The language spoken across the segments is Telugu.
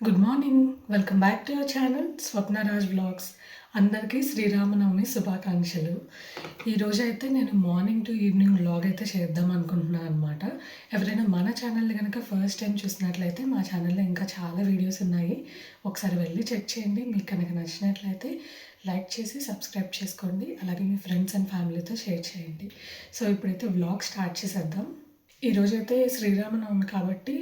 Good morning. Welcome back to your channel Swapnaraj vlogs. అందరికీ శ్రీరామనవమి శుభాకాంక్షలు. ఈరోజైతే నేను మార్నింగ్ టు ఈవినింగ్ వ్లాగ్ అయితే చేద్దాం అనుకుంటున్నాను అనమాట. ఎవరైనా మన ఛానల్ని కనుక ఫస్ట్ టైం చూసినట్లయితే మా ఛానల్లో ఇంకా చాలా వీడియోస్ ఉన్నాయి. ఒకసారి వెళ్ళి చెక్ చేయండి. మీకు కనుక నచ్చినట్లయితే లైక్ చేసి సబ్స్క్రైబ్ చేసుకోండి. అలాగే మీ ఫ్రెండ్స్ అండ్ ఫ్యామిలీతో షేర్ చేయండి. సో ఇప్పుడైతే వ్లాగ్ స్టార్ట్ చేసేద్దాం. ఈరోజైతే శ్రీరామనవమి కాబట్టి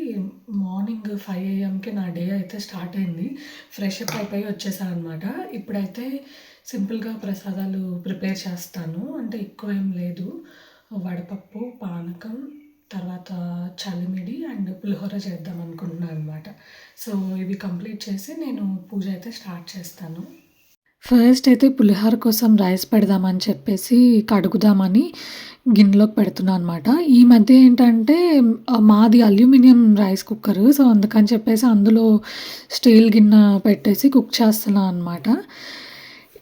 మార్నింగ్ 5 AM నా డే అయితే స్టార్ట్ అయింది. ఫ్రెష్ అప్ అయిపోయి వచ్చేసాను అనమాట. ఇప్పుడైతే సింపుల్గా ప్రసాదాలు ప్రిపేర్ చేస్తాను. అంటే ఎక్కువ ఏం లేదు. వడపప్పు, పానకం, తర్వాత చలిమిడి అండ్ పులిహోర చేద్దాం అనుకుంటున్నాను అనమాట. సో ఇవి కంప్లీట్ చేసి నేను పూజ అయితే స్టార్ట్ చేస్తాను. ఫస్ట్ అయితే పులిహోర కోసం రైస్ పెడదామని చెప్పేసి కడుగుదామని గిన్నెలోకి పెడుతున్నా అనమాట. ఈ మధ్య ఏంటంటే మాది అల్యూమినియం రైస్ కుక్కర్. సో అందుకని చెప్పేసి అందులో స్టీల్ గిన్నె పెట్టేసి కుక్ చేస్తున్నా అనమాట.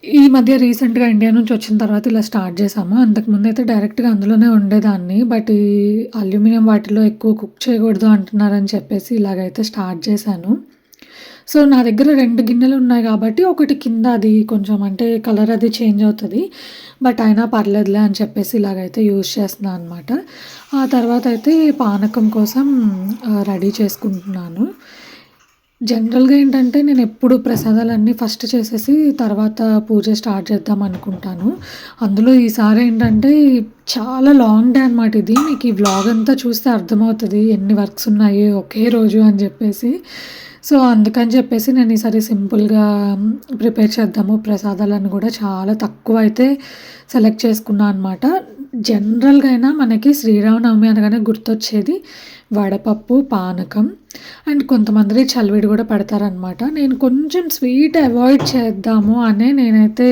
ఈ మధ్య రీసెంట్‌గా ఇండియా నుంచి వచ్చిన తర్వాత ఇలా స్టార్ట్ చేశాము. అంతకుముందు అయితే డైరెక్ట్‌గా అందులోనే వండేదాన్ని. బట్ ఈ అల్యూమినియం వాటిలో ఎక్కువ కుక్ చేయకూడదు అంటున్నారని చెప్పేసి ఇలాగైతే స్టార్ట్ చేశాను. సో నా దగ్గర 2 గిన్నెలు ఉన్నాయి కాబట్టి ఒకటి కింద అది కొంచెం అంటే కలర్ అది చేంజ్ అవుతది. బట్ అయినా పర్లేదులే అని చెప్పేసి ఇలాగైతే యూజ్ చేస్తున్నా అనమాట. ఆ తర్వాత అయితే పానకం కోసం రెడీ చేసుకుంటున్నాను. జనరల్‌గా ఏంటంటే నేను ఎప్పుడు ప్రసాదాలన్నీ ఫస్ట్ చేసేసి తర్వాత పూజ స్టార్ట్ చేద్దాం అనుకుంటాను. అందులో ఈసారి ఏంటంటే చాలా లాంగ్ డే అనమాట ఇది. మీకు ఈ వ్లాగ్ అంతా చూస్తే అర్థమవుతది ఎన్ని వర్క్స్ ఉన్నాయి ఒకే రోజు అని చెప్పేసి. సో అందుకని చెప్పేసి నేను ఈసారి సింపుల్‌గా ప్రిపేర్ చేద్దాము. ప్రసాదాలను కూడా చాలా తక్కువ అయితే సెలెక్ట్ చేసుకున్నా అనమాట. జనరల్‌గా అయినా మనకి శ్రీరామనవమి అనగానే గుర్తొచ్చేది వడపప్పు, పానకం అండ్ కొంతమంది చలివిడి కూడా పెడతారనమాట. నేను కొంచెం స్వీట్ అవాయిడ్ చేద్దాము అనే నేనైతే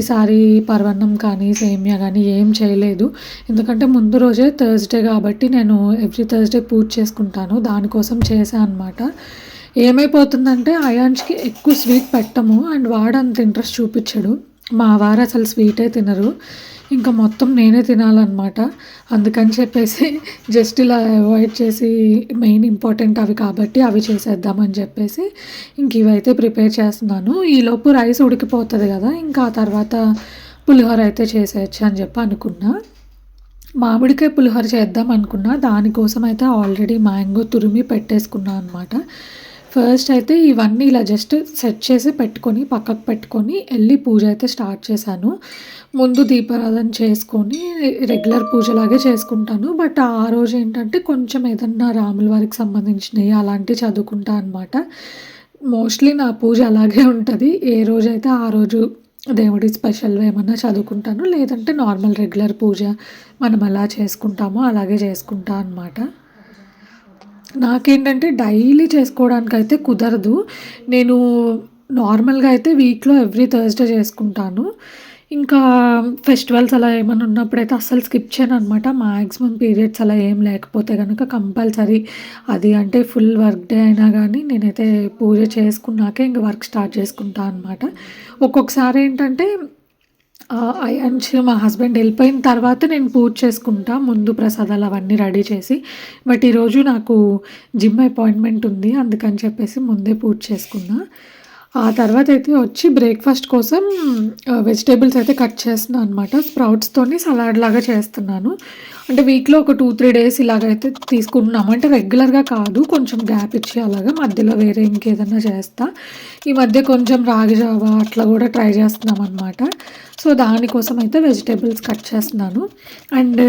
ఈసారి పరమాన్నం కానీ, సేమియా కానీ ఏం చేయలేదు. ఎందుకంటే ముందు రోజే థర్స్‌డే కాబట్టి నేను ఎవ్రీ థర్స్‌డే పూజ చేసుకుంటాను. దానికోసం చేశా అనమాట. ఏమైపోతుందంటే అయాన్ష్‌కి ఎక్కువ స్వీట్ పెట్టము అండ్ వాడు అంత ఇంట్రెస్ట్ చూపించడు. మా వారు అసలు స్వీటే తినరు. ఇంకా మొత్తం నేనే తినాలన్నమాట. అందుకని చెప్పేసి జస్ట్ ఇలా అవాయిడ్ చేసి మెయిన్ ఇంపార్టెంట్ అవి కాబట్టి అవి చేసేద్దామని చెప్పేసి ఇంక ఇవైతే ప్రిపేర్ చేస్తున్నాను. ఈలోపు రైస్ ఉడికిపోతుంది కదా, ఇంకా ఆ తర్వాత పులిహోర అయితే చేసేయచ్చు అని చెప్పి అనుకున్నా. మామిడికాయ పులిహోర చేద్దాం అనుకున్నా. దానికోసం అయితే ఆల్రెడీ మ్యాంగో తురిమి పెట్టేసుకున్నా అనమాట. ఫస్ట్ అయితే ఇవన్నీ ఇలా జస్ట్ సెట్ చేసి పెట్టుకొని పక్కకు పెట్టుకొని వెళ్ళి పూజ అయితే స్టార్ట్ చేశాను. ముందు దీపారాధన చేసుకొని రెగ్యులర్ పూజలాగే చేసుకుంటాను. బట్ ఆ రోజు ఏంటంటే కొంచెం ఏదన్నా రాముల వారికి సంబంధించినవి అలాంటివి చదువుకుంటా అనమాట. మోస్ట్లీ నా పూజ అలాగే ఉంటుంది. ఏ రోజైతే ఆ రోజు దేవుడి స్పెషల్‌వి ఏమన్నా చదువుకుంటాను. లేదంటే నార్మల్ రెగ్యులర్ పూజ మనం ఎలా చేసుకుంటామో అలాగే చేసుకుంటా అనమాట. నాకేంటంటే డైలీ చేసుకోవడానికైతే కుదరదు. నేను నార్మల్‌గా అయితే వీక్‌లో ఎవ్రీ థర్స్‌డే చేసుకుంటాను. ఇంకా ఫెస్టివల్స్ అలా ఏమన్నా ఉన్నప్పుడైతే అస్సలు స్కిప్ చేయననమాట. మాక్సిమం పీరియడ్స్ అలా ఏం లేకపోతే గనక కంపల్సరీ అది అంటే ఫుల్ వర్క్ డే అయినా గానీ నేనైతే పూజ చేసుకున్నాకే ఇంక వర్క్ స్టార్ట్ చేసుకుంటా అనమాట. ఒక్కొక్కసారి ఏంటంటే అయాన్ష్ మా హస్బెండ్ వెళ్ళిపోయిన తర్వాత నేను పూజ చేసుకుంటా. ముందు ప్రసాదాలు అవన్నీ రెడీ చేసి. బట్ ఈరోజు నాకు జిమ్ అపాయింట్మెంట్ ఉంది. అందుకని చెప్పేసి ముందే పూజ చేసుకున్నా. ఆ తర్వాత అయితే వచ్చి బ్రేక్‌ఫాస్ట్ కోసం వెజిటబుల్స్ అయితే కట్ చేస్తున్నా అనమాట. స్ప్రౌట్స్‌తోని సలాడ్ లాగా చేస్తున్నాను. అంటే వీక్‌లో ఒక 2, 3 డేస్ ఇలాగైతే తీసుకుంటున్నాము. అంటే రెగ్యులర్‌గా కాదు. కొంచెం గ్యాప్ ఇచ్చి అలాగా మధ్యలో వేరే ఇంకేదన్నా చేస్తా. ఈ మధ్య కొంచెం రాగి జావా అట్లా కూడా ట్రై చేస్తున్నాం అనమాట. సో దానికోసం అయితే వెజిటబుల్స్ కట్ చేస్తున్నాను. అండ్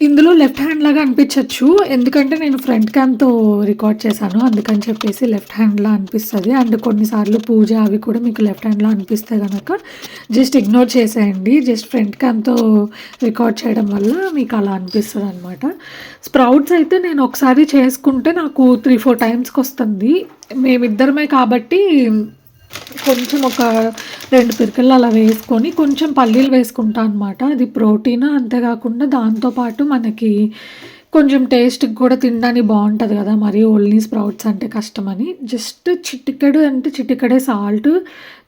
ఇందులో లెఫ్ట్ హ్యాండ్ లాగా అనిపించొచ్చు. ఎందుకంటే నేను ఫ్రంట్ క్యామ్‌తో రికార్డ్ చేశాను. అందుకని చెప్పేసి లెఫ్ట్ హ్యాండ్‌లా అనిపిస్తది. అండ్ కొన్నిసార్లు పూజ అవి కూడా మీకు లెఫ్ట్ హ్యాండ్‌లో అనిపిస్తే గనక జస్ట్ ఇగ్నోర్ చేసేయండి. జస్ట్ ఫ్రంట్ క్యామ్‌తో రికార్డ్ చేయడం వల్ల మీకు అలా అనిపిస్తదనమాట. స్ప్రౌట్స్ అయితే నేను ఒకసారి చేసుకుంటే నాకు 3, 4 టైమ్స్‌కొస్తుంది. మేమిద్దరమే కాబట్టి కొంచెం ఒక 2 పిరికెళ్ళు అలా వేసుకొని కొంచెం పల్లీలు వేసుకుంటా అనమాట. అది ప్రోటీన్ అంతేకాకుండా దాంతో పాటు మనకి కొంచెం టేస్ట్‌కి కూడా తినడానికి బావుంటది గదా! మరి ఓన్లీ స్ప్రౌట్స్ అంటే కష్టమని జస్ట్ చిటికెడు అంటే చిటికెడే సాల్ట్,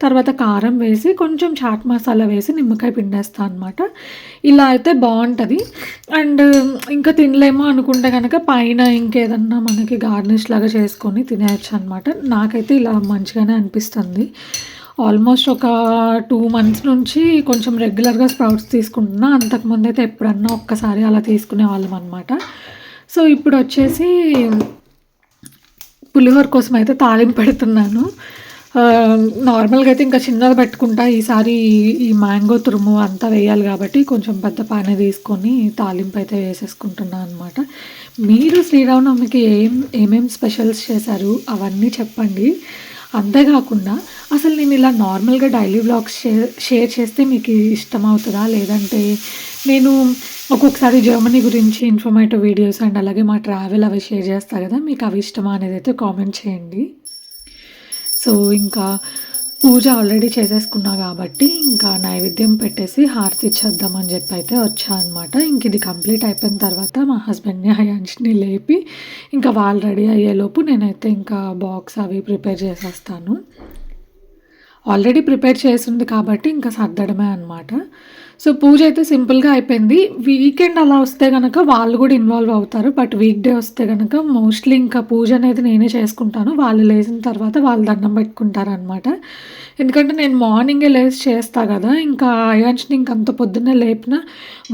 తర్వాత కారం వేసి, కొంచెం చాట్ మసాలా వేసి, నిమ్మకాయ పిండేస్తా అనమాట. ఇలా అయితే బావుంటది. అండ్ ఇంకా తినలేము అనుకుంటే గనక పైన ఇంకేదన్నా మనకి గార్నిష్ లాగా చేసుకొని తినేయొచ్చనమాట. నాకైతే ఇలా మంచిగానే అనిపిస్తుంది. ఆల్మోస్ట్ ఒక 2 మంత్స్ నుంచి కొంచెం రెగ్యులర్‌గా స్ప్రౌట్స్ తీసుకుంటున్నా. అంతకుముందయితే ఎప్పుడన్నా ఒక్కసారి అలా తీసుకునేవాళ్ళమనమాట. సో, ఇప్పుడొచ్చేసి పులిహోర కోసమయితే తాలింపు పెడుతున్నాను. నార్మల్‌గా అయితే ఇంకా చిన్నది పెట్టుకుంటా. ఈసారి ఈ మ్యాంగో తురుము అంతా వేయాలి గాబట్టి కొంచెం పెద్ద పానే తీసుకొని తాలింపయితే వేసేసుకుంటున్నా అనమాట. మీరు శ్రీరామనవమికి ఏమేం స్పెషల్స్ చేశారు అవన్నీ చెప్పండి. అంతే గాకుండా అసలు నేను ఇలా నార్మల్‌గా డైలీ వ్లాగ్స్ షేర్ చేస్తే మీకు ఇష్టమవుతదా? లేదంటే నేను ఒక్కొక్కసారి జర్మనీ గురించి ఇన్ఫర్మేటివ్ వీడియోస్ అండ్ అలాగే మా ట్రావెల్ అవి షేర్ చేస్తా గదా! మీకు అవి ఇష్టమా అనేదైతే కామెంట్ చేయండి. సో, ఇంకా పూజ ఆల్రెడీ చేసేసుకున్నా గాబట్టి, ఇంకా నైవేద్యం పెట్టేసి హారతి ఇచ్చేద్దామని జెప్పైతే వచ్చా అనమాట. ఇంక ఇది కంప్లీట్ అయిపోయిన తర్వాత మా హస్బెండ్‌ని, అయాన్ష్‌ని లేపి, ఇంకా వాళ్ళు రెడీ అయ్యేలోపు నేనైతే ఇంకా బాక్స్ అవి ప్రిపేర్ చేసేస్తాను. ఆల్రెడీ ప్రిపేర్ చేసుంది కాబట్టి ఇంకా సర్దడమే అనమాట. సో, పూజ అయితే సింపుల్‌గా అయిపోయింది. వీకెండ్ అలా వస్తే గనక వాళ్ళు గూడా ఇన్వాల్వ్ అవుతారు. బట్ వీక్‌డే వస్తే గనక మోస్ట్‌లీ ఇంకా పూజ అనేది నేనే చేసుకుంటాను. వాళ్ళు లేసిన తర్వాత వాళ్ళు దండం పెట్టుకుంటారనమాట. ఎందుకంటే నేను మార్నింగే లేసి చేస్తా గదా! ఇంకా అయాన్ష్‌ని ఇంక అంత పొద్దున్నే లేపినా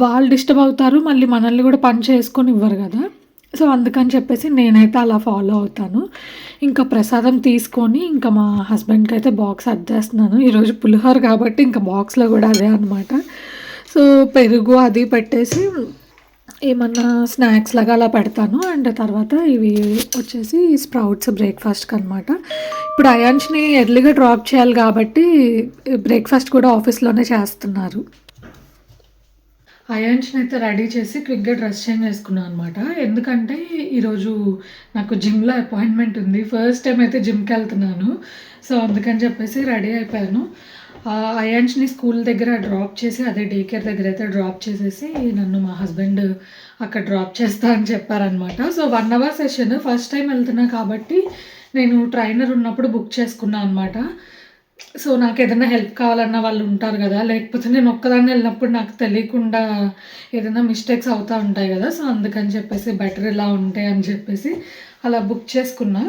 వాళ్ళు డిస్టర్బ్ అవుతారు. మళ్ళీ మనల్ని గూడా పని చేసుకోనివ్వరు గదా! సో, అందుకని చెప్పేసి నేనైతే అలా ఫాలో అవుతాను. ఇంకా ప్రసాదం తీసుకొని ఇంకా మా హస్బెండ్‌కైతే బాక్స్ సర్దేస్తున్నాను. ఈరోజు పులిహోర కాబట్టి ఇంకా బాక్స్‌లో గూడా అదే అనమాట. సో, పెరుగు అది పెట్టేసి ఏమన్నా స్నాక్స్ లాగా అలా పెడతాను. అండ్ తర్వాత ఇవి వచ్చేసి స్ప్రౌట్స్ బ్రేక్‌ఫాస్ట్‌కనమాట. ఇప్పుడు అయాన్ష్‌ని ఎర్లీగా డ్రాప్ చేయాలి కాబట్టి బ్రేక్‌ఫాస్ట్ కూడా ఆఫీస్‌లోనే చేస్తున్నారు. అయాన్ష్‌నయితే రెడీ చేసి క్విక్‌గా డ్రెస్ చేంజ్ చేసుకున్నా అనమాట. ఎందుకంటే ఈరోజు నాకు జిమ్‌లో అపాయింట్‌మెంట్ ఉంది. ఫస్ట్ టైమ్ అయితే జిమ్‌కెళ్తున్నాను. సో, అందుకని చెప్పేసి రెడీ అయిపోయాను. అయాన్ష్‌ని స్కూల్ దగ్గర డ్రాప్ చేసి అదే డే కేర్ దగ్గరైతే డ్రాప్ చేసేసి నన్ను మా హస్బెండ్ అక్కడ డ్రాప్ చేస్తా అని చెప్పారనమాట. So, 1 hour session first time వెళ్తున్నా కాబట్టి నేను ట్రైనర్ ఉన్నప్పుడు బుక్ చేసుకున్నా అనమాట. సో, నాకేదైనా హెల్ప్ కావాలన్నా వాళ్ళుంటారు గదా! లేకపోతే నేను ఒక్కదాన్నే ఎళ్ళినప్పుడు నాకు తెలియకుండా ఏదైనా మిస్టేక్స్ అవుతా ఉంటాయి గదా! సో, అందుకని చెప్పేసి బెటర్ ఇలా ఉంటే అని చెప్పేసి అలా బుక్ చేసుకున్నా.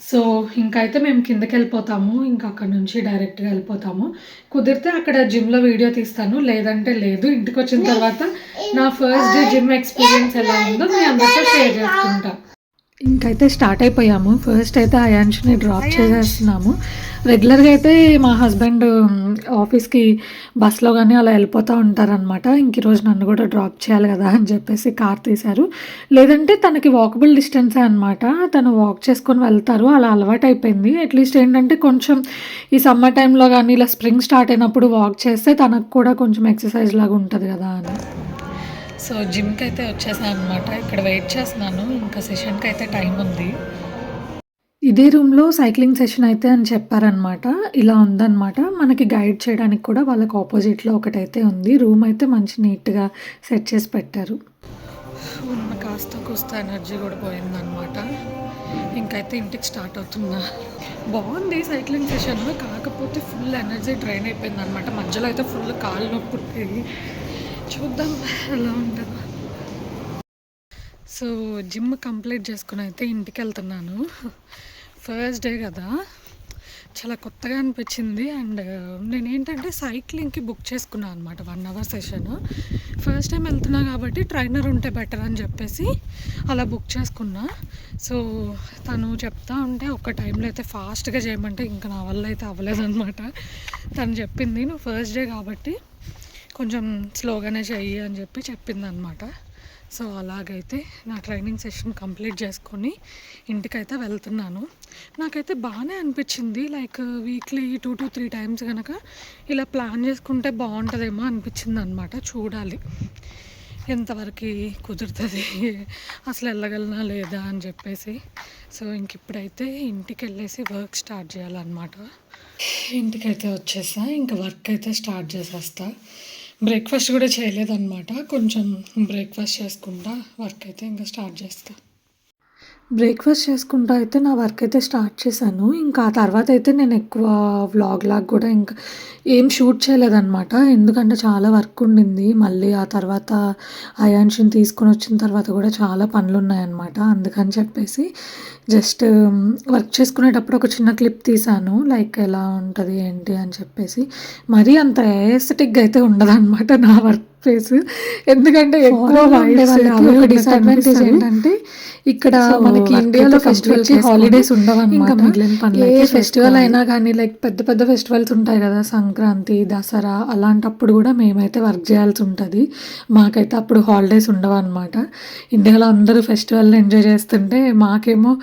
సో, ఇంకైతే మేము కిందకెళ్ళిపోతాము. ఇంక అక్కడి నుంచి డైరెక్ట్‌గా ఎళ్ళిపోతాము. కుదిరితే అక్కడ జిమ్‌లో వీడియో తీస్తాను. లేదంటే లేదు. ఇంటికొచ్చిన తర్వాత నా ఫస్ట్ డే జిమ్ ఎక్స్‌పీరియన్స్ ఎలా ఉందో మీ అందరితో షేర్ చేసుకుంటా. ఇంకైతే స్టార్ట్ అయిపోయాము. ఫస్ట్ అయితే అయాన్ష్‌ని డ్రాప్ చేసేస్తున్నాము. రెగ్యులర్‌గా అయితే మా హస్బెండ్ ఆఫీస్‌కి బస్‌లో గాని అలా వెళ్ళిపోతా ఉంటారనమాట. ఇంక ఈరోజు నన్ను కూడా డ్రాప్ చేయాలి కదా అని చెప్పేసి కార్ తీశారు. లేదంటే తనకి వాకబుల్ డిస్టెన్సే అనమాట. తను వాక్ చేసుకొని వెళ్తారు. అలా అలవాటయిపోయింది. అట్‌లీస్ట్ ఏంటంటే కొంచెం ఈ సమ్మర్ టైంలో గాని ఇలా స్ప్రింగ్ స్టార్ట్ అయినప్పుడు వాక్ చేస్తే తనకు కూడా కొంచెం ఎక్సర్సైజ్ లాగా ఉంటది కదా అని. సో, జిమ్‌కైతే వచ్చేసాను అనమాట. ఇక్కడ వెయిట్ చేస్తున్నాను. ఇంకా సెషన్‌కైతే టైం ఉంది. ఇదే రూమ్‌లో సైక్లింగ్ సెషన్ అయితే అని చెప్పారనమాట. ఇలా ఉందనమాట. మనకి గైడ్ చేయడానికి కూడా వాళ్ళకి ఆపోజిట్‌లో ఒకటైతే ఉంది. రూమ్ అయితే మంచి నీట్‌గా సెట్ చేసి పెట్టారు. ఉన్న కాస్త కూస్త ఎనర్జీ కూడా పోయిందనమాట. ఇంకైతే ఇంటికి స్టార్ట్ అవుతున్నా. బాగుంది సైక్లింగ్ సెషన్. కాకపోతే ఫుల్ ఎనర్జీ డ్రైన్ అయిపోయిందనమాట. మధ్యలో అయితే ఫుల్ కాళ్ళు నొప్పుంటాయి. చూద్దాం ఎలా ఉంటదో. సో, జిమ్ కంప్లీట్ చేసుకొని అయితే ఇంటికెళ్తున్నాను. ఫస్ట్ డే కదా! చాలా కొత్తగా అనిపించింది. అండ్ నేనేంటంటే సైక్లింగ్‌కి బుక్ చేసుకున్నాను అనమాట 1 అవర్ సెషన్. ఫస్ట్ టైం వెళ్తున్నా కాబట్టి ట్రైనర్ ఉంటే బెటర్ అని చెప్పేసి అలా బుక్ చేసుకున్నా. సో, తను చెప్తా ఉంటే ఒక టైంలో అయితే ఫాస్ట్‌గా చేయమంటే ఇంకా నా వల్ల అయితే అవ్వలేదనమాట. తను చెప్పింది నువ్వు ఫస్ట్ డే కాబట్టి కొంచెం స్లోగానే చెయ్యి అని చెప్పిందనమాట. సో, అలాగైతే నా ట్రైనింగ్ సెషన్ కంప్లీట్ చేసుకొని ఇంటికైతే వెళ్తున్నాను. నాకైతే బాగానే అనిపించింది. లైక్ వీక్లీ 2-3 టైమ్స్ కనుక ఇలా ప్లాన్ చేసుకుంటే బాగుంటుందేమో అనిపించిందనమాట. చూడాలి ఎంతవరకు కుదురుతుంది, అసలు వెళ్ళగలనా లేదా అని చెప్పేసి. సో, ఇంక ఇప్పుడైతే ఇంటికి వెళ్ళేసి వర్క్ స్టార్ట్ చేయాలన్నమాట. ఇంటికైతే వచ్చేసా. ఇంకా వర్క్ అయితే స్టార్ట్ చేసేస్తా. బ్రేక్‌ఫాస్ట్ గూడా చేయలేదనమాట. కొంచెం బ్రేక్‌ఫాస్ట్ చేసుకుంటా వర్క్ అయితే ఇంకా స్టార్ట్ చేస్తా. బ్రేక్‌ఫాస్ట్ చేసుకుంటా అయితే నా వర్క్ అయితే స్టార్ట్ చేశాను. ఇంకా ఆ తర్వాతయితే నేను ఎక్కువ వ్లాగ్‌లాగా గూడా ఇంకా ఏం షూట్ చేయలేదనమాట. ఎందుకంటే చాలా వర్క్ ఉండింది. మళ్ళీ ఆ తర్వాత అయాన్షిని తీసుకొనొచ్చిన తర్వాత గూడా చాలా పనులున్నాయనమాట. అందుకని చెప్పేసి జస్ట్ వర్క్ చేసుకునేటప్పుడు ఒక చిన్న క్లిప్ తీశాను. లైక్ ఎలా ఉంటది ఏంటి అని చెప్పేసి. మరీ అంత ఎస్థెటిక్‌గా అయితే ఉండదనమాట నా వర్క్ ప్లేస్. ఎందుకంటే ఎక్కువ వాయిస్ ఒక డిసడ్వాంటేజ్ ఏంటంటే ఇక్కడ మనకి ఇండియాలో ఫెస్టివల్‌కి హాలిడేస్ ఉండవనమాట. ఇంకా మిగిలిన పనులైతే ఏ ఫెస్టివల్ అయినా కానీ లైక్ పెద్ద పెద్ద ఫెస్టివల్స్ ఉంటాయి కదా! సంక్రాంతి, దసరా అలాంటప్పుడు కూడా మేమైతే వర్క్ చేయాల్సి ఉంటది. మాకైతే అప్పుడు హాలిడేస్ ఉండవనమాట. ఇండియాలో అందరూ ఫెస్టివల్‌ని ఎంజాయ్ చేస్తుంటే మాకేమో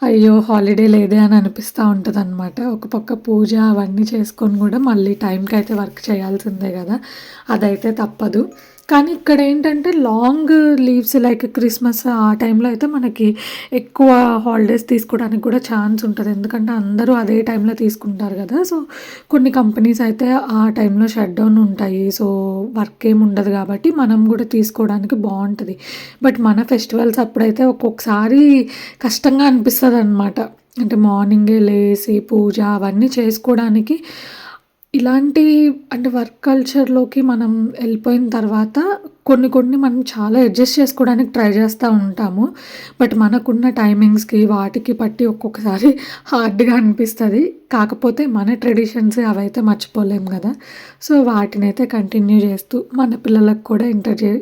అయ్యో! హాలిడే లేదే అని అనిపిస్తా ఉంటదనమాట. ఒక పక్క పూజ అవన్నీ చేసుకొని కూడా మళ్ళీ టైంకయితే వర్క్ చేయాల్సిందే కదా! అదైతే తప్పదు. కానీ ఇక్కడేంటంటే లాంగ్ లీవ్స్ లైక్ క్రిస్మస్ ఆ టైంలో అయితే మనకి ఎక్కువ హాలిడేస్ తీసుకోవడానికి కూడా ఛాన్స్ ఉంటది. ఎందుకంటే అందరూ అదే టైంలో తీసుకుంటారు కదా! సో, కొన్ని కంపెనీస్ అయితే ఆ టైంలో షట్ డౌన్ ఉంటాయి. సో, వర్క్ ఏమి ఉండదు కాబట్టి మనం కూడా తీసుకోవడానికి బావుంటది. బట్ మన ఫెస్టివల్స్ అప్పుడైతే ఒక్కొక్కసారి కష్టంగా అనిపిస్తదనమాట. అంటే మార్నింగే లేసి పూజ అవన్నీ చేసుకోవడానికి ఇలాంటి అంటే వర్క్ కల్చర్‌లోకి మనం ఎళ్ళిపోయిన తర్వాత కొన్ని కొన్ని మనం చాలా అడ్జస్ట్ చేసుకోవడానికి ట్రై చేస్తా ఉంటాము. బట్ మనకున్న టైమింగ్స్‌కి వాటికి పట్టి ఒక్కొక్కసారి హార్డ్‌గా అనిపిస్తది. కాకపోతే మన ట్రెడిషన్స్ అవైతే మర్చిపోలేం గదా! సో, వాటినైతే కంటిన్యూ చేస్తూ మన పిల్లలకు కూడా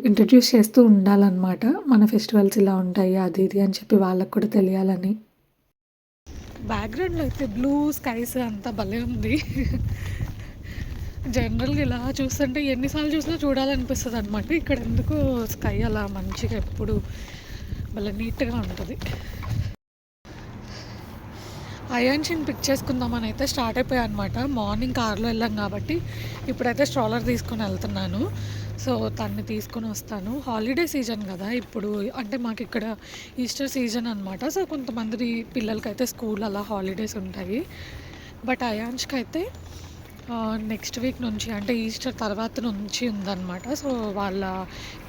ఇంట్రడ్యూస్ చేస్తూ ఉండాలనమాట. మన ఫెస్టివల్స్ ఇలా ఉంటాయి అది ఇది అని చెప్పి వాళ్ళకి కూడా తెలియాలని. బ్యాక్‌గ్రౌండ్‌లో అయితే బ్లూ స్కైస్ అంతా భలే ఉంది. జనరల్‌గా ఇలా చూస్తుంటే ఎన్నిసార్లు చూసినా చూడాలనిపిస్తదనమాట. ఇక్కడ ఎందుకో స్కై అలా మంచిగా ఎప్పుడు భలే నీట్‌గా ఉంటది. అయాన్షిని పిక్ చేసుకుందామని అయితే స్టార్ట్ అయిపోయా అనమాట. మార్నింగ్ కార్‌లో వెళ్ళాం కాబట్టి ఇప్పుడైతే స్ట్రోలర్ తీసుకొని వెళ్తున్నాను. సో, తన్ని తీసుకొని వస్తాను. హాలిడే సీజన్ కదా! ఇప్పుడు అంటే మాకిక్కడ ఈస్టర్ సీజన్ అనమాట. సో, కొంతమంది పిల్లలకైతే స్కూల్ అలా హాలిడేస్ ఉంటాయి. బట్ అయాన్ష్‌కైతే నెక్స్ట్ వీక్ నుంచి అంటే ఈస్టర్ తర్వాత నుంచి ఉందన్నమాట. సో, వాళ్ళ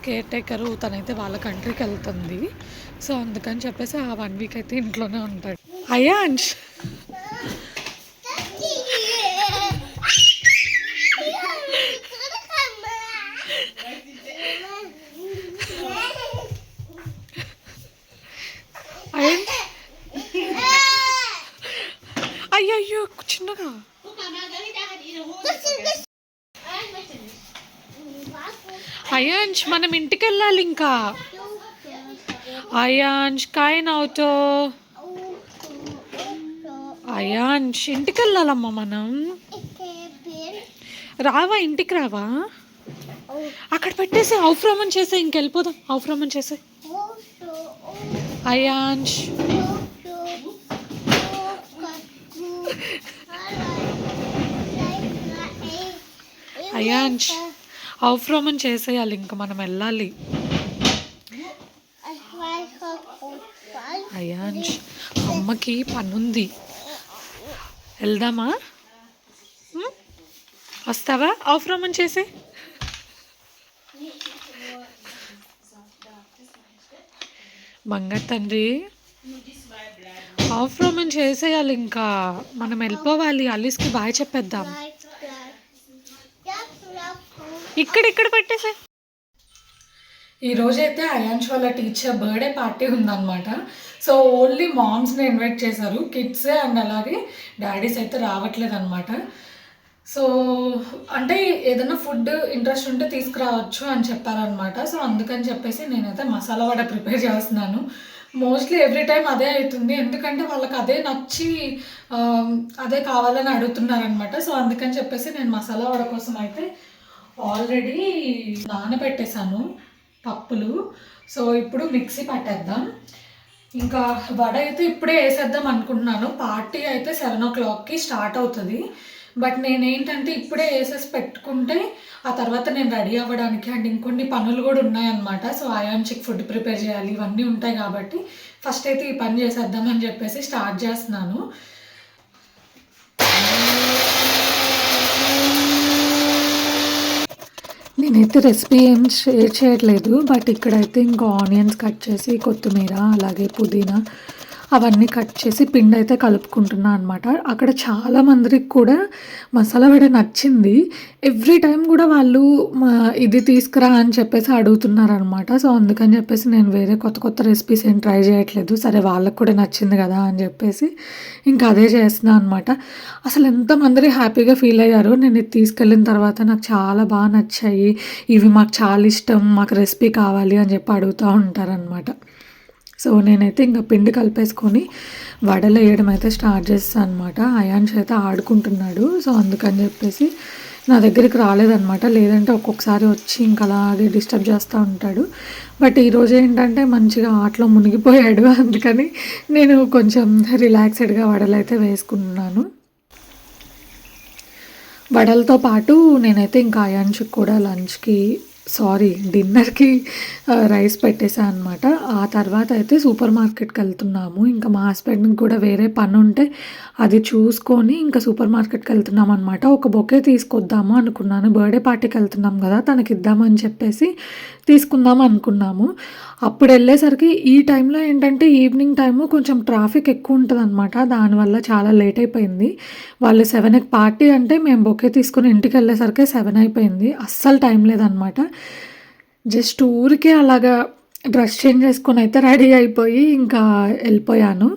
కేర్ టేకరు తనైతే వాళ్ళ కంట్రీకి వెళ్తుంది. సో, అందుకని చెప్పేసి ఆ 1 వీక్ అయితే ఇంట్లోనే ఉంటాడు. అయాన్ష్ అయాన్ష్ అయ్యయ్యో! చిన్నగా అయాన్ష్ మనం ఇంటికెళ్ళాలి ఇంకా. అయాన్ష్ काय नव्हतो అయాన్ష్ ఇంటికెళ్ళాలమ్మా మనం. రావా ఇంటికి రావా? అక్కడ పెట్టేసి ఔఫ్రమన్ చేసే ఇంకెళ్ళిపోదాం. ఔఫ్రమన్ చేసే అయాన్ష్ అయాన్ష్ ఔఫ్రమన్ చేసేయాలి ఇంకా మనం వెళ్ళాలి. అయాన్ష్ అమ్మకి పనుంది వెళ్దామా? వస్తావా? ఔఫ్రమన్ చేసే బంగారు తండ్రి ఔఫ్రమన్ చేసేయాలి ఇంకా మనం వెళ్ళిపోవాలి. అలీస్కి బాయ్ చెప్పేద్దాం. ఇక్కడ పెట్టేసే. ఈరోజైతే అయాన్ష్ వాళ్ళ టీచర్ బర్త్డే పార్టీ ఉందన్నమాట. సో ఓన్లీ మామ్స్ని ఇన్వైట్ చేశారు. కిడ్స్ అండ్ అలాగే డాడీస్ అయితే రావట్లేదు అనమాట. సో అంటే ఏదైనా ఫుడ్ ఇంట్రెస్ట్ ఉంటే తీసుకురావచ్చు అని చెప్పారనమాట. సో అందుకని చెప్పేసి నేనైతే మసాలా వడ ప్రిపేర్ చేస్తున్నాను. మోస్ట్లీ ఎవ్రీ టైం అదే అవుతుంది. ఎందుకంటే వాళ్ళకి అదే నచ్చి అదే కావాలని అడుగుతున్నారనమాట. సో అందుకని చెప్పేసి నేను మసాలా వడ కోసం అయితే ఆల్రెడీ నానబెట్టేశాను పప్పులు. సో ఇప్పుడు మిక్సీ పట్టేద్దాం. ఇంకా వడ అయితే ఇప్పుడే వేసేద్దాం అనుకుంటున్నాను. పార్టీ అయితే 7 o'clockకి స్టార్ట్ అవుతుంది. బట్ నేనేంటంటే ఇప్పుడే వేసేసి పెట్టుకుంటే ఆ తర్వాత నేను రెడీ అవ్వడానికి అండ్ ఇంకొన్ని పనులు కూడా ఉన్నాయన్నమాట. సో అయాన్షికి ఫుడ్ ప్రిపేర్ చేయాలి, ఇవన్నీ ఉంటాయి కాబట్టి ఫస్ట్ అయితే ఈ పని చేసేద్దామని చెప్పేసి స్టార్ట్ చేస్తున్నాను. నేనైతే రెసిపీ ఏం షేర్ చేయట్లేదు. బట్ ఇక్కడైతే ఇంకా ఆనియన్స్ కట్ చేసి, కొత్తిమీర, అలాగే పుదీనా అవన్నీ కట్ చేసి పిండైతే కలుపుకుంటున్నా అనమాట. అక్కడ చాలా మందికి కూడా మసాలా వడ నచ్చింది. ఎవ్రీ టైమ్ కూడా వాళ్ళు ఇది తీసుకురా అని చెప్పేసి అడుగుతున్నారనమాట. సో, అందుకని చెప్పేసి నేను వేరే కొత్త కొత్త రెసిపీస్ ఏం ట్రై చేయట్లేదు. సరే వాళ్ళకి కూడా నచ్చింది కదా అని చెప్పేసి ఇంకా అదే చేస్తున్నా అనమాట. అసలు ఎంతమంది హ్యాపీగా ఫీల్ అయ్యారో నేను ఇది తీసుకెళ్ళిన తర్వాత. నాకు చాలా బాగా నచ్చాయి, ఇవి మాకు చాలా ఇష్టం, మాకు రెసిపీ కావాలి అని చెప్పి అడుగుతూ ఉంటారనమాట. సో, నేనైతే ఇంక పిండి కలిపేసుకొని వడలు వేయడం అయితే స్టార్ట్ చేస్తాను అనమాట. అయాన్ష్ అయితే ఆడుకుంటున్నాడు. సో, అందుకని చెప్పేసి నా దగ్గరికి రాలేదనమాట. లేదంటే ఒక్కొక్కసారి వచ్చి ఇంకా అలాగే డిస్టర్బ్ చేస్తూ ఉంటాడు. బట్ ఈరోజు ఏంటంటే మంచిగా ఆటలో మునిగిపోయాడు. అందుకని నేను కొంచెం రిలాక్స్డ్గా వడలు అయితే వేసుకున్నాను. వడలతో పాటు నేనైతే ఇంకా అయాన్ష్కి కూడా డిన్నర్‌కి రైస్ పెట్టేసా అనమాట. ఆ తర్వాత అయితే సూపర్ మార్కెట్‌కి వెళ్తున్నాము. ఇంకా మా హస్బెండ్‌కి కూడా వేరే పనుంటే అది చూసుకొని ఇంకా సూపర్ మార్కెట్‌కి వెళ్తున్నాం అనమాట. ఒక బొకే తీసుకొద్దాము అనుకున్నాను. బర్త్‌డే పార్టీకి వెళ్తున్నాం కదా! తనకి ఇద్దామని చెప్పేసి తీసుకుందాం అనుకున్నాము. అప్పుడు వెళ్ళేసరికి ఈ టైంలో ఏంటంటే ఈవినింగ్ టైము కొంచెం ట్రాఫిక్ ఎక్కువ ఉంటదనమాట. దానివల్ల చాలా లేట్ అయిపోయింది. వాళ్ళు 7కి పార్టీ అంటే మేము బొకే తీసుకొని ఇంటికి వెళ్ళేసరికి 7 అయిపోయింది. అస్సలు టైం లేదనమాట. జస్ట్ ఊరికే అలాగా డ్రెస్ చేంజ్ చేసుకొని అయితే రెడీ అయిపోయి ఇంకా వెళ్ళిపోయాను.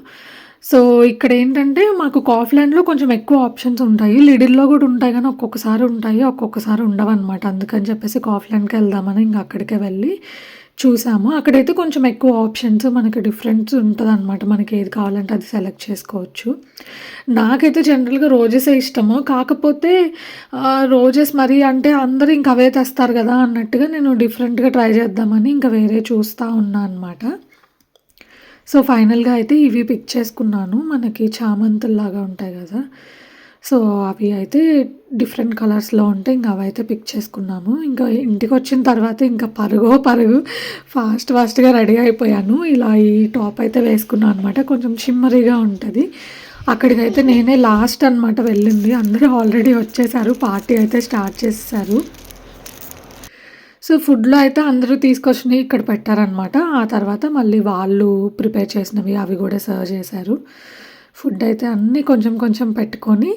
సో, ఇక్కడేంటంటే మాకు కాఫ్‌లాండ్‌లో కొంచెం ఎక్కువ ఆప్షన్స్ ఉంటాయి. లిడిల్‌లో కూడా ఉంటాయి గానీ ఒక్కొక్కసారి ఉంటాయి, ఒక్కొక్కసారి ఉండవనమాట. అందుకని చెప్పేసి కాఫ్‌లాండ్‌కి వెళ్దామని ఇంక అక్కడికే వెళ్ళి చూసాము. అక్కడైతే కొంచెం ఎక్కువ ఆప్షన్స్ మనకి డిఫరెన్స్ ఉంటదనమాట. మనకి ఏది కావాలంటే అది సెలెక్ట్ చేసుకోవచ్చు. నాకైతే జనరల్‌గా రోజెసే ఇష్టము. కాకపోతే రోజెస్ మరి అంటే అందరూ ఇంక అవే తెస్తారు గదా అన్నట్టుగా నేను డిఫరెంట్‌గా ట్రై చేద్దామని ఇంకా వేరే చూస్తా ఉన్నా అనమాట. సో, ఫైనల్‌గా అయితే ఇవి పిక్ చేసుకున్నాను. మనకి చామంతుల్లాగా ఉంటాయి గదా! సో, అవి అయితే డిఫరెంట్ కలర్స్‌లో ఉంటే ఇంక అవైతే పిక్ చేసుకున్నాము. ఇంకా ఇంటికొచ్చిన తర్వాత ఇంకా పరుగు ఫాస్ట్‌గా రెడీ అయిపోయాను. ఇలా ఈ టాప్ అయితే వేసుకున్నా అనమాట. కొంచెం షిమ్మరీగా ఉంటది. అక్కడికైతే నేనే లాస్ట్ అనమాట వెళ్ళింది. అందరూ ఆల్రెడీ వచ్చేసారు. పార్టీ అయితే స్టార్ట్ చేసేసారు. సో, ఫుడ్‌లో అయితే అందరూ తీసుకొచ్చినయి ఇక్కడ పెట్టారనమాట. ఆ తర్వాత మళ్ళీ వాళ్ళు ప్రిపేర్ చేసినవి అవి గూడా సర్వ్ చేశారు. ఫుడ్ అయితే అన్నీ కొంచెం కొంచెం పెట్టుకొని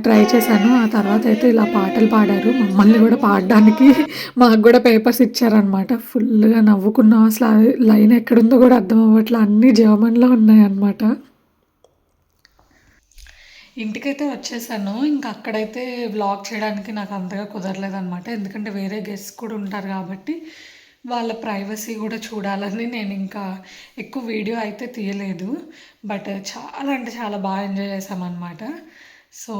ట్రై చేశాను. ఆ తర్వాత అయితే ఇలా పాటలు పాడారు. మమ్మల్ని గూడా పాడడానికి మాకు గూడా పేపర్స్ ఇచ్చారనమాట. ఫుల్లుగా నవ్వుకున్నాం. అసలు ఆ లైన్ ఎక్కడుందో గూడా అర్థం అవ్వట్లే. అన్నీ జర్మన్‌లో ఉన్నాయన్నమాట. ఇంటికైతే వచ్చేసాను. ఇంకా అక్కడైతే వ్లాగ్ చేయడానికి నాకు అంతగా కుదరలేదనమాట. ఎందుకంటే వేరే గెస్ట్స్ కూడా ఉంటారు కాబట్టి, వాళ్ళ ప్రైవసీ కూడా చూడాలని నేను ఇంకా ఎక్కువ వీడియో అయితే తీయలేదు. బట్ చాలా అంటే చాలా బాగా ఎంజాయ్ చేశామన్నమాట. సో,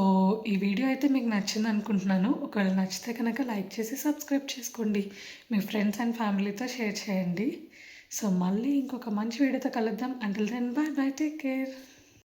ఈ వీడియో అయితే మీకు నచ్చింది అనుకుంటున్నాను. ఒకవేళ నచ్చితే కనుక లైక్ చేసి సబ్స్క్రైబ్ చేసుకోండి. మీ ఫ్రెండ్స్ అండ్ ఫ్యామిలీతో షేర్ చేయండి. సో, మళ్ళీ ఇంకొక మంచి వీడియోతో కలుద్దాం. Until then bye bye, take care.